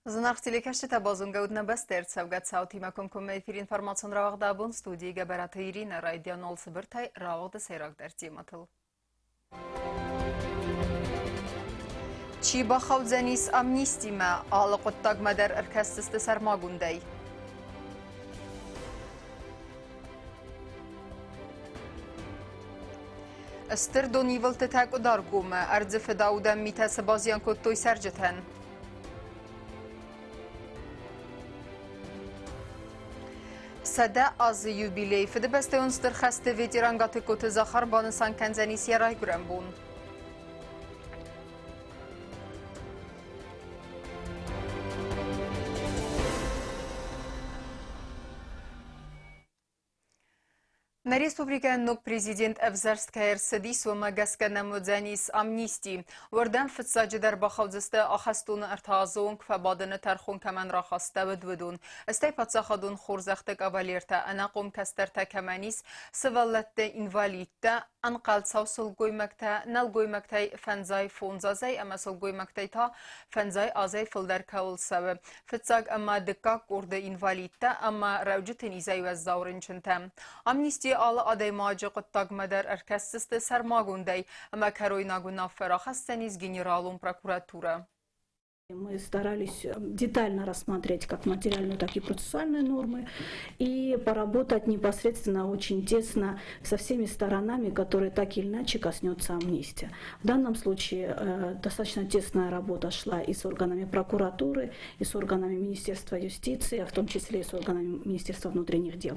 Знахтиликашти табазунга удна бастер цавгат саути макумкум эфир информацион равагда бун студига барата Ирина радио 01 тай равагда сайрак дар тиматыл. Чи бахавзанис амнистима алы qottag madar erkastiste sarmagunday. Estır donivel tetak udargum arzif daudan mitas bazian kottoy serjeten. Sada az yubiley fide beste unstır xaste veterangatı kotu zaxar banısan kanzanis yaray grambun. На республика ног президент Эвзарская Садис вымагаска намудзанис амнисти. Вардан фитсаджи дар бахавзысты ахастун артазун кфабадыны тархун каман рахаста выдвыдун. Эстай патсахадун хурзахтык авалерта анақум кастерта каманис сываллатты инвалидта анқал саусыл гоймакта нал гоймактай фанзай фонзазай ама сыл гоймактай та фанзай азай фылдар каул савы. Фитсаг ама дыкка курды инвалидта ама раужутын изай ваззаурынчынта. Амнисти алы адай мажы qottag madar erkastiste sarmagunday, ama karoynaguna ферахастенис генералум прокуратура. Мы старались детально рассмотреть как материальную, так и процессуальные нормы и поработать непосредственно очень тесно со всеми сторонами, которые так или иначе коснется амнистия. В данном случае достаточно тесная работа шла и с органами прокуратуры, и с органами Министерства юстиции, в том числе и с органами Министерства внутренних дел.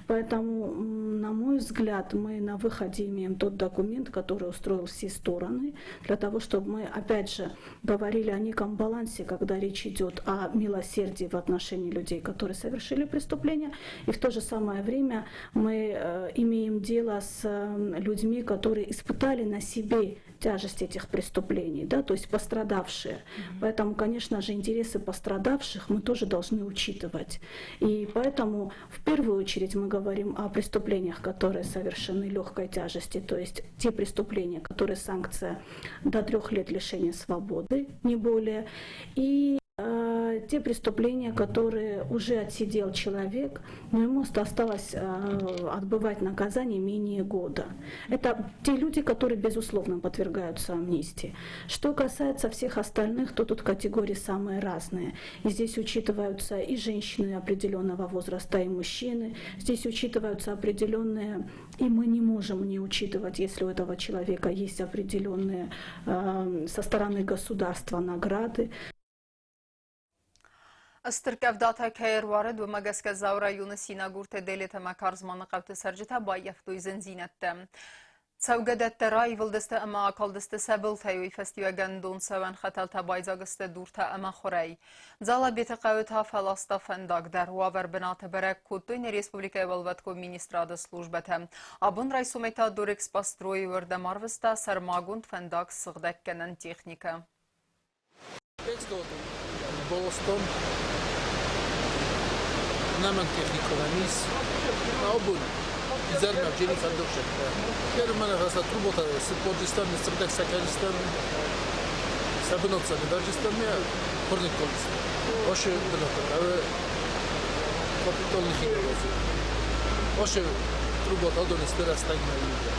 Поэтому, на мой взгляд, мы на выходе имеем тот документ, который устроил все стороны, для того, чтобы мы, опять же, говорили о неком балансе, когда речь идет о милосердии в отношении людей, которые совершили преступления, и в то же самое время мы имеем дело с людьми, которые испытали на себе тяжесть этих преступлений, да, то есть пострадавшие. Поэтому, конечно же, интересы пострадавших мы тоже должны учитывать. И поэтому в первую очередь мы говорим о преступлениях, которые совершены легкой тяжести, то есть те преступления, которые санкция до 3 лет лишения свободы, не более, и те преступления, которые уже отсидел человек, но ему осталось отбывать наказание менее года. Это те люди, которые, безусловно, подвергаются амнистии. Что касается всех остальных, то тут категории самые разные. И здесь учитываются и женщины определенного возраста, и мужчины. Здесь учитываются определенные, и мы не можем не учитывать, если у этого человека есть определенные со стороны государства награды. Astırkavdata kayır varad ve magaska zavra Yunusina gurte delete makarzmanı qavte sarjita bayaftoy zinzinette. Savgadet ray vıldeste ama akaldeste sabil tayoy festival gandon savan khatal tabayzagiste durta ama khoray. Zala bete qavta falasta fendag dar waver binata barak kutoyn Respublika evalvatko ministrada slujbete. Abun raysumeta durex pastroy verde marvesta sarmagund fendag sığdakkenen texnika. Boloston نمن تکنیکالانیس نابود زرم جنی فندق شده. که من راستا تروبوتا سپورتیستان مستردک سکاریستان سبنات سالی درجستان میا پرنیک کلیست. باشه بناتر. اوه کاپیتال نخیلی بازی. باشه تروبوتا دونسته راستگ میلیده.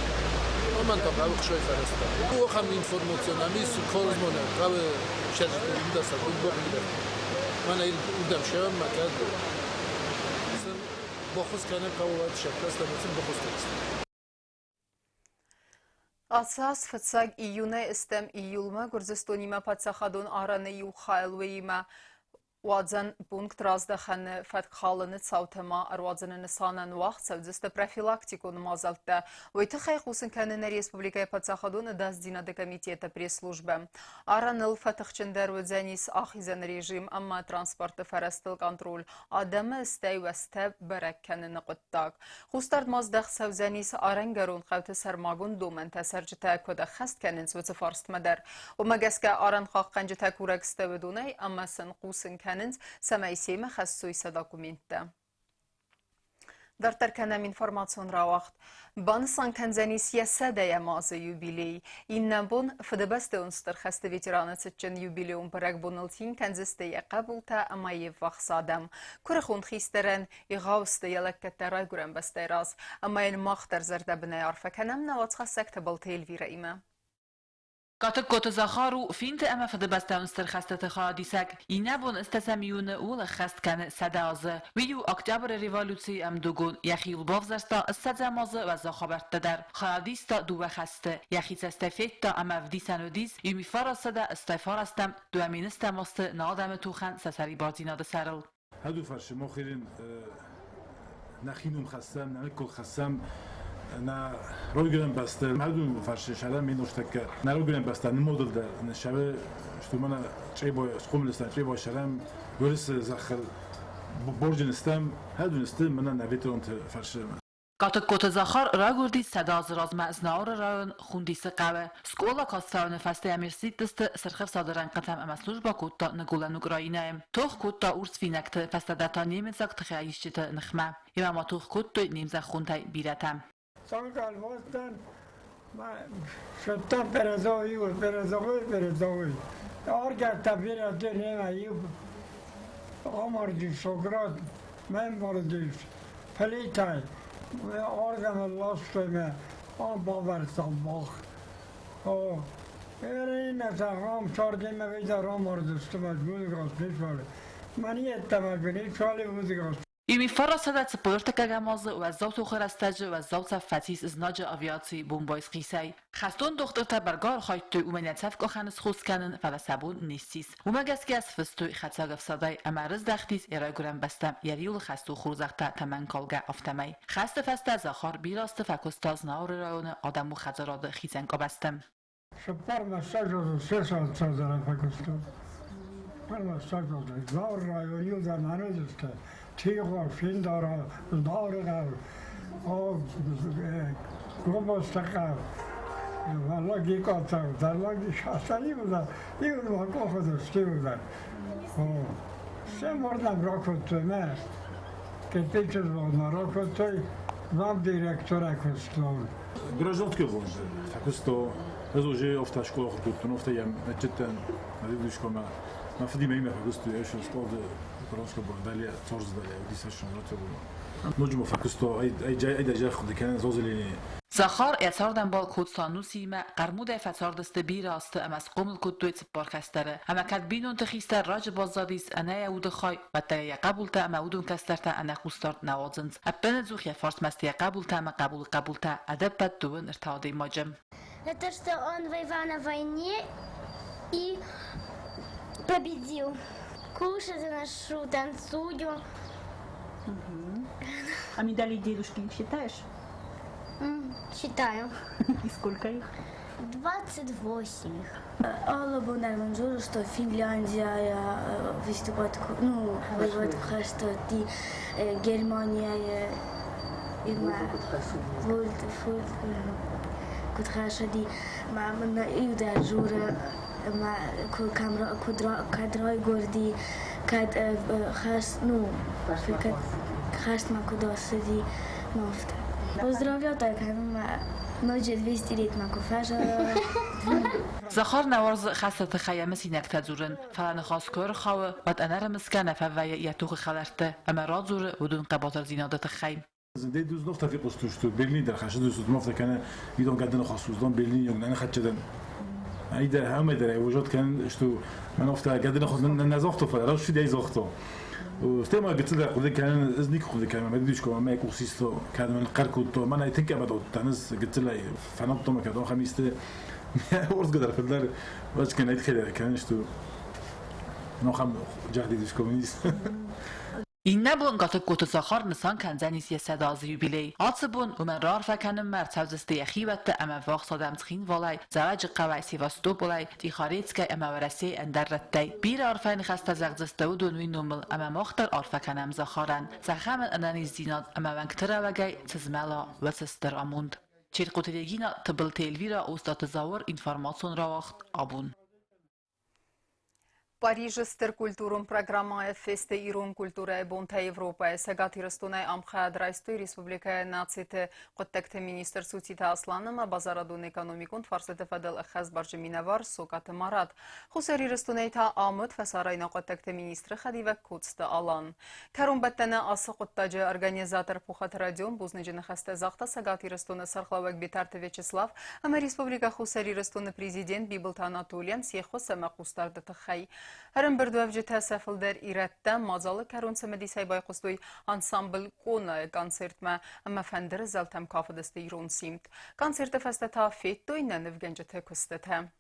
من تا باوق شوی فرستم. او هم اینفورماسیون همیست کارزمانه. اوه شرجت میده سر بود باقی من این بودم شام مکان بخصوص کنه قوات شکست داشتم بخصوص است. Asas fıtsag iyune istem iyulma Gürzistan'ıma patsaxadun aranı yuxaylıyma Вадзан пункт раздаханы фаткхалыны цаутыма арвадзаны нысанан вақт сәудісті профилактику намазалты. Ойты қайқусын кәніне республикай патсахадуны даздинады комитеті пресс-службы. Араныл фатықчындар өдзәнис ахизан режим, амма транспорты фарастыл контроль. Адамы істәй вәсті бәрәк кәніне құттақ. Хустард маздақ сәузәнис арангарун қауты сармагун домен тәсәржіті көді қаст кәнін сөзі фарстмадар. Омагәске аран қаққанжы тәкурак істәуедунай, амма сын қусын كانت سمايسيمة خصوصي داكومنتا در ترکنم اینفورماسیون را وقت بانسان کنزنی سیاسده یا مازه یوبیلی این نبون فدبست اونستر خسته ویترانه سچن یوبیلیون برگ بونلتین کنزسته یا قبول تا اما یه وقت سادم کره خون خیسترن یغاوسته یلکت درای گرم بسته راز اما این مختر زرده بنای عرفه کنم نوات خسک تبال تیل وی رئیمه قاتل قوت زخارو فینت اما فده بستانستر خستت خادیسک این نبون استسمیون اول خست کن سدازه ویو اکتبر ریولوسی ام دوگون یخی البافزرستا استزمازه و زخابرت در خادیستا دو خسته یخی استفیتا اما ودی سنودیز یومی فراسده استفارستم دو امینستماست نادم توخن سسری بازیناد سرل هدو فرش ما خیرین نخینم خستم نکل خستم نه روی گرم بسته هدو فرش شدم می نوشته که نه روی گرم بسته نمودل در شب شتومن چه با خم لستن چه با شدم ورس زخر برج نستم هدو نستم من نویترون فرش قاتل قوت زخار را گردی صداز راز مزنار راون خوندیس قوه سکولا کاستاون فسته امیرسید دست سرخف صادران قطم امسلوش با کوتا نگولن اگراینه توخ کوتا اورس فینکت فسته دتا نیمزاک تخیایشت نخمه اما توخ کوتا نیمزاک خونتای بیرتم سانکال وستن شدتم برزاوی و برزاوی آرگر تبیر دنیا ایو آمردی سقراط من مردیش پلیتای و آرگم لاستم آن باورستم باخ این نتاقام چاردیم ویدر آمردستم از بودگاست نیشواله منی اتمال بنیشواله بودگاست یومی فراسده سپورت کگمازه و زوت خرستج و زوت فتیس ازناج آویاتی بومبایس قیسی خستون دختر تا برگار خواهد توی اومنیت سفک خانس خوز کنن فلا سبون نیستیس اومگس که از فستوی خطاق افساده اما رز دختیس ایرای گرم بستم یریول خستو خورزخته تمن کالگه افتمی خست فسته زخار بیراست فکستاز ناور رایون آدم و خزاراد خیزنگا بستم شپار مساج و سه سال سازرم فکستو پر مساج و ناور رایونیو در منوزسته تیغ فین داره داره گوبستقه والا گیکاتا در لاگی شاستانی بودن این واقع خودستی بودن سه مردم را کتومه که تیچه زبان را کتوی وام دیرکتور کستون گراجات که بود فکستو از اوجه افت شکل خود کتون افت یم جدا مدیدوش که ما فدی میمه فکستو ایش استاد فرانسکا باندالی تورز دالی و دیسه شنرات بود نجم فکستو ای جای خودی کنن زوزلی زخار اعتراضن با کودسانوسی ما قرمود فتار دست بیراست ام از قوم کودوی تبار کستره اما کد بینون تخیستر راج بازادیس انا یود خای و تا قبول تا مودون کسترتا انا خوستار نوازند ابن زوخ فارس مستی قبول تا ما قبول تا ادب دون ارتادی ماجم Это что он воевал на войне и победил. Кушать ношу, танцую. А медали дедушки считаешь? Считаю. И сколько их? 28. Alla bunlar منظور что Финляндия выступает, ну, воевать хорошо, и Германия, и вот, كنت خاشة دي مع من يودع جورة مع كاميرا كدراي جوردي كاد خاص نو كاد خاص مع كداس دي نافت поздравляю так مع نوجد 200 ليت مع كفاجة زخار نوارز خاصة خیمه سینک تزورن فلان خاص کار خواهد و انا رمسکنه فوی یتوخ خلرته اما رازور ودون قباطر زینادت خیم زندگی دوست نفت فی قصتوشتو برلین در خشد دوست مفت کنه ایدون قدن خاصوزدان برلین یون انا خدشدن ایده همه در وجود کن اشتو من افت قدن خاص نزاختو فراش شد ایزاختو و استما قلت له خذ كان اذنك خذ كان ما بديش كمان ما يكوسيستو كان من قركوت ما انا تنك ابدا تنس قلت له فنطم كده خميسته ورد قدر في الدار واش كان يدخل كان اشتو نو خم جهدي ديش كومونيست این نبون قطع قوت زخار نسان کنزنیس یه صداز یوبیلی آتبون و من رار فکنم مرتبز استیخی وقت اما واقع صادم تخین والای زواج قوای سیواستو بولای دی خاریت که اما ورسی اندر رتی بیر آرفین خسته زغزسته و دونوی نومل اما مختر آرفکنم زخارن زخم انانی زیناد اما ونکتر وگی تزملا و سستر آموند چیر قوتیگینا تبل تیلویرا اوستا تزاور اینفارماسون را وقت آبون Парижстер культурум программая фесте ирум культура бонта Европа сагати растунай амха драйстой республика наците qottекте министр сутита асланыма базарадун экономикун фарсете фадал ахаз баржминавар сокат марат хусари растунай та амут фасарайна qottекте министр хадива куцта алан карум баттана асы qottaja организатор пухат радион бузнежина хаста захта сагати растуна сархлавак битарте Вячеслав ама республика хусари растуна президент Бибилт Анатолиян сехоса мақустарда тахай هرم بردوف جته سفل در ایرته مازال کرون سمدی سایبای قصدوی انسامبل کونه کنسرت ما اما فندر زلتم کافه دست ایرون سیمت کنسرت فسته تا فیت دوی ننف گنجته کسته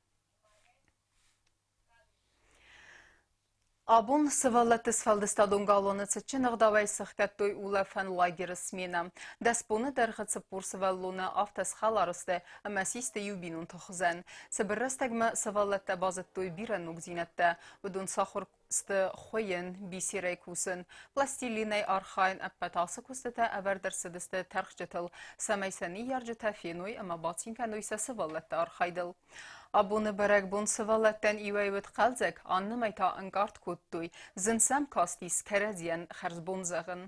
Абун сываллатыс фалдыстадун галоны цычын ағдавай сықкаттой ула фан лагері смена. Даспуны дәрғыцы пур сываллуны автас халарысты әмәсисті юбинун тұхызан. Сыбыррастагма сываллатта базыттой биран угзинатта. Будун сахурсты хойын бисирай кусын. Пластилинай архайн әппатасы кустыта әвәрдірсідісті тәрқжетіл. Самайсаны яржыта феной әмә батинканойса сываллатта архайдыл. Абуны бәрәк бун сывалаттан ивайвет қалзак, анны майта ангарт көттуй, зынсам кастис кәрәдиян хәрзбунзағын.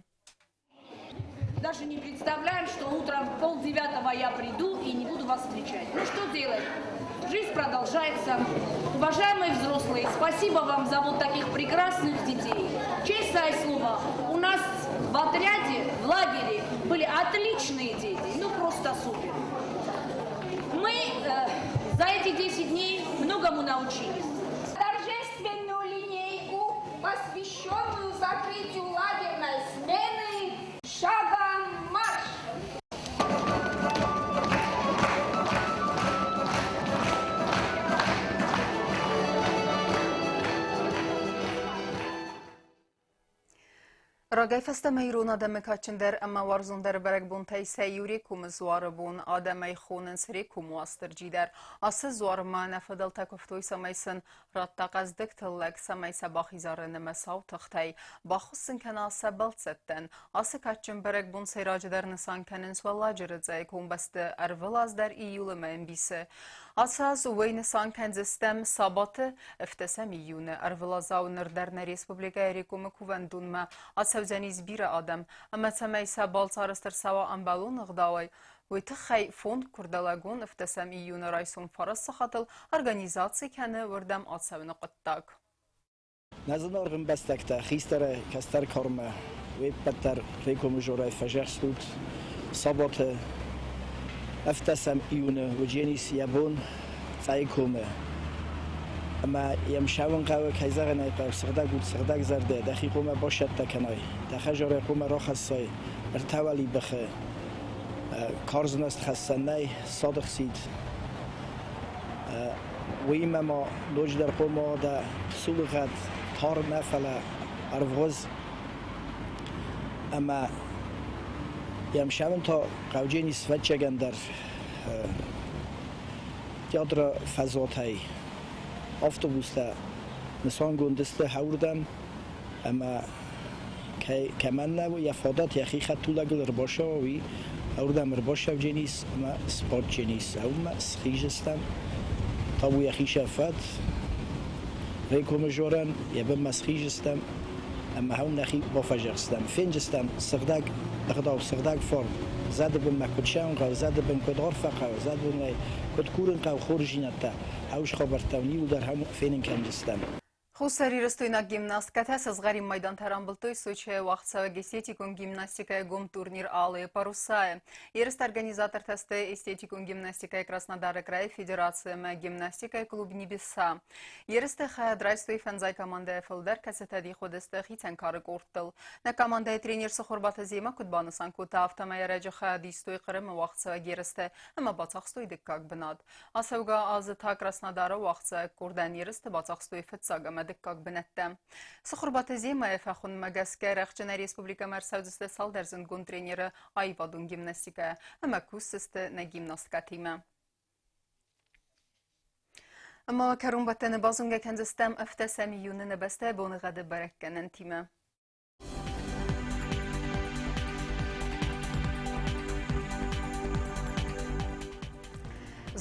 Даже не представляем, что утром в 8:30 я приду и не буду вас встречать. Ну что делать? Жизнь продолжается. Уважаемые взрослые, спасибо вам за вот таких прекрасных детей. Честное слово, у нас в отряде, в лагере были отличные дети, ну просто супер. Мы за эти 10 дней многому научились. Торжественную линейку, посвященную закрытию лагерной смены, шагом марш! Ragay festa meyrun adamı kaçındır ama varzundar berek bun teyse yuri kum zuar bun adamı khunun sri kum wastır cider. Ası zuar ma nefadal takoftoy samaysın ratta qazdık tillak samaysa baxizarını mesav tıxtay. Baxusın kana sabaltsetten. Ası kaçın berek bun seyracıdar nisan kanın swallacırıdzay kum bastı ervelazdar iyulu membisi. Asaz uveyn nisan kanzistem sabatı eftesem iyunu ervelazav nırdar Respublika Erikum kuvendun ma Zaniz bir adam, ama samaysa balçarıstır sava ambalun ıgdavay. Veytixay fond kurdalagun iftesam iyunu raysun faras saxatıl organizasiya kəni vurdam atsavını qıttak. Nazın orğun bəstəkdə xistərə kəstər karmə və bəttər reykomu joray fəjərstud sabatı iftesam iyunu və cenis yabun fəykomu. اما يمشون قوي كيزغن ايقا صغدق زرده دخي قومه باشد تکنای دخجار قومه را خصای ارتوالی بخه کارزنست خستنای صادق سید ویمه ما دوج در قومه دا سلوغت تار نفله ارغوز اما يمشون تا قوجینی سوچگن در یادر فضاتای Avtobüste nisan gündüzde havurdam ama kemenle ve yafadat yahi xatulaglar başa ve havurdam başa cenis ama sport cenis ama sıkıcıstam tabu yahi şafat rekom joran yabım sıkıcıstam ama havun yahi bafajırstam fincıstam sıgdak أخذوا صغداق فرم زاد بن مكتشان قال زاد بن كدار فقا زاد بن كدكورن قاو خورجينتا هاوش خبرتوني ودر هم فين كان جستم Хусари растойна гимнастиката сазгари майдан тарамбылтой случая вахтсава эстетикун гимнастикая гум турнир алые парусая. Ерест организатор тесты эстетикун гимнастикая Краснодара край федерация гимнастикая клуб Небеса. Ерест хаядрайстой фанзай команда филдер касетади ходесты хитен карык ортыл. На команда тренер сухурбата зема кудбаны санкута автомая раджа хаядистой қырымы вахтсава гересты, ама бацахстой диккак бинад. Асауга азыта Краснодара вахтсава курдан ересты бацахстой фетсагама دکاک بنتم. سخربات زیمای فخون مگسکر اخچن ریسپوبلیکا مرسودسته سال در زندگون ترینیر آیوادون گیمناستیکا اما کوسست نگیمناستیکا تیمه. اما کرون بطن بازونگه کنزستم افتسامیون نبسته بونغد برکنن تیمه.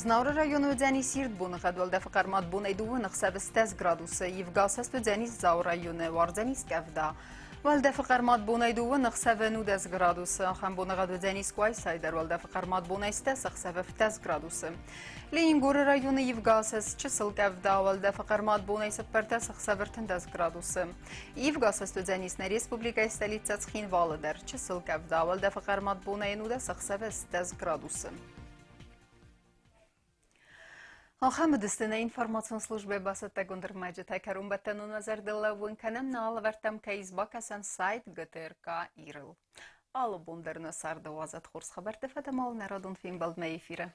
Znavra rayonu Dzeni Sirt bun xadwal dafqarmat bun edu nxsab 16 gradus yivgasast Dzeni Zaur rayonu Warzeni skavda والدفقرمات بونای دو نخسب 19 گرادوس خم بونغاد Dzeni سکوای سایدر والدفقرمات بونای ستس خسب 17 گرادوس لین گور رایون یفگاسس چسل کفدا والدفقرمات بونای سپرتس خسب 10 گرادوس یفگاسس Dzeni سن республика столица Цхин Валдер چسل کفدا والدفقرمات بونای نوده خسب 16 گرادوس آخام دستنه اینفورماسیون служби басата гундермаджи тайкарум баттану назар дыллавын канам наалавартам кайыз бакасан сайт ГТРК Ирыл. Алы бундерны сарды вазат хурс хабар тефатамал народун фильм балдма эфира.